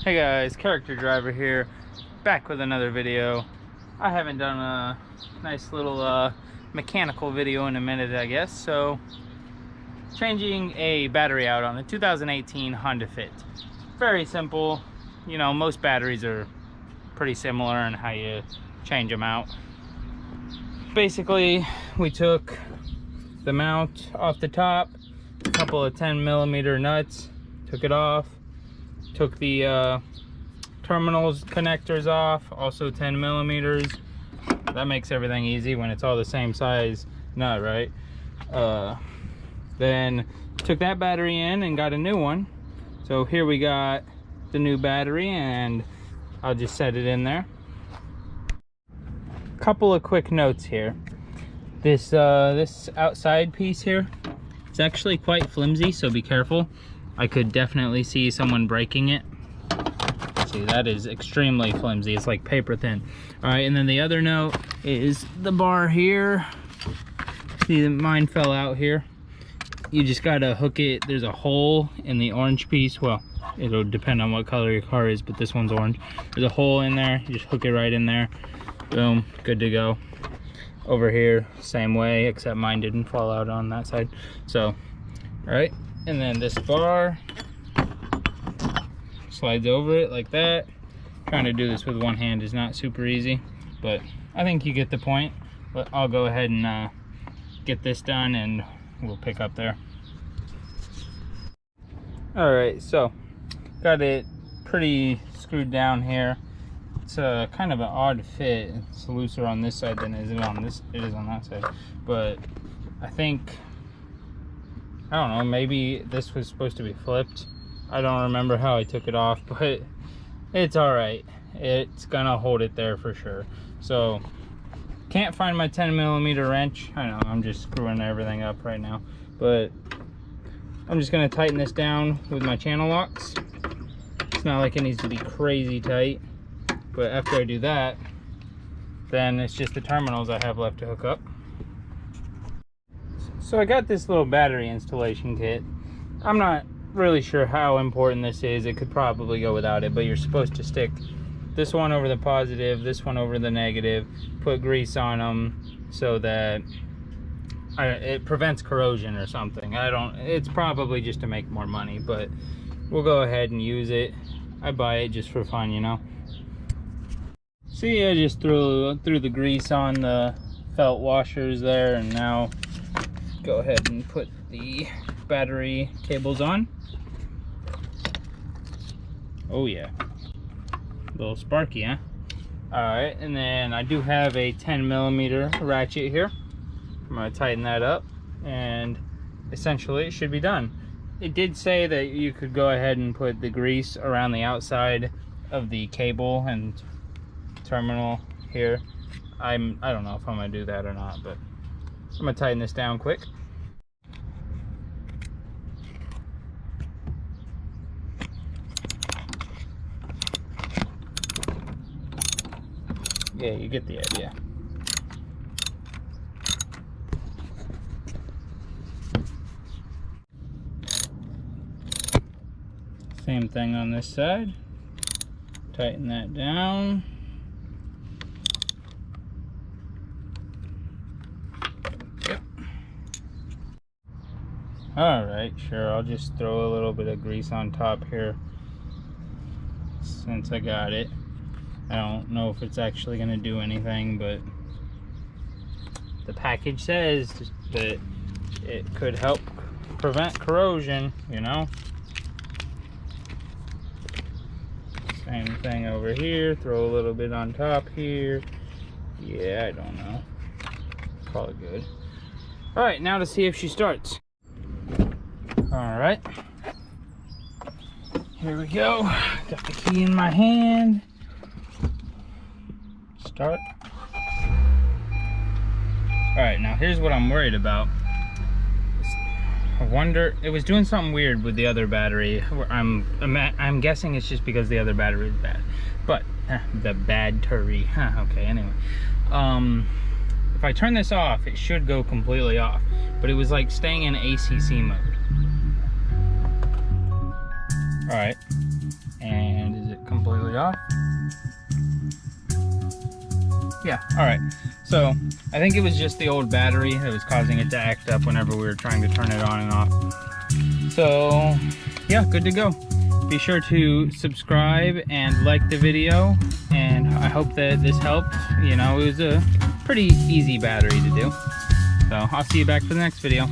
Hey guys, Character Driver here, back with another video. I haven't done a nice little mechanical video in a minute, I guess. So, changing a battery out on a 2018 Honda Fit. Very simple. You know, most batteries are pretty similar in how you change them out. Basically, we took the mount off the top, a couple of 10mm nuts, took it off. Took the terminals connectors off, also 10mm. That makes everything easy when it's all the same size nut, right? Then took that battery in and got a new one. So here we got the new battery, and I'll just set it in there. Couple of quick notes here. This outside piece here, it's actually quite flimsy, so be careful. I could definitely see someone breaking it. See, that is extremely flimsy. It's like paper thin. All right, and then the other note is the bar here. See, mine fell out here. You just gotta hook it. There's a hole in the orange piece. Well, it'll depend on what color your car is, but this one's orange. There's a hole in there. You just hook it right in there. Boom, good to go. Over here, same way, except mine didn't fall out on that side. So, all right. And then this bar slides over it like that. Trying to do this with one hand is not super easy, but I think you get the point. But I'll go ahead and get this done and we'll pick up there. All right, so got it pretty screwed down here. It's a kind of an odd fit. It's looser on this side than it is on that side. But I think, I don't know, maybe this was supposed to be flipped. I don't remember how I took it off, but it's all right. It's gonna hold it there for sure. So, can't find my 10mm wrench. I know, I'm just screwing everything up right now. But I'm just gonna tighten this down with my channel locks. It's not like it needs to be crazy tight. But after I do that, then it's just the terminals I have left to hook up. So I got this little battery installation kit. I'm not really sure how important this is. It could probably go without it, but you're supposed to stick this one over the positive, this one over the negative, put grease on them so that it prevents corrosion or something. It's probably just to make more money, but we'll go ahead and use it. I buy it just for fun, you know. See, I just threw the grease on the felt washers there, and now go ahead and put the battery cables on. Oh yeah, a little sparky, huh? All right, and then I do have a 10mm ratchet here. I'm gonna tighten that up, and essentially it should be done. It did say that you could go ahead and put the grease around the outside of the cable and terminal here. I don't know if I'm gonna do that or not, but I'm gonna tighten this down quick. Yeah, you get the idea. Same thing on this side. Tighten that down. All right, sure, I'll just throw a little bit of grease on top here since I got it. I don't know if it's actually gonna do anything, but the package says that it could help prevent corrosion, you know. Same thing over here, throw a little bit on top here. Yeah, I don't know. Call it good. All right, now to see if she starts. All right, here we go. Got the key in my hand. Start. All right, now here's what I'm worried about. I wonder, it was doing something weird with the other battery. I'm guessing it's just because the other battery is bad. But the battery. Okay, anyway. If I turn this off, it should go completely off. But it was like staying in ACC mode. All right. And is it completely off? Yeah, all right. So I think it was just the old battery that was causing it to act up whenever we were trying to turn it on and off. So yeah, good to go. Be sure to subscribe and like the video, and I hope that this helped. You know, it was a pretty easy battery to do. So I'll see you back for the next video.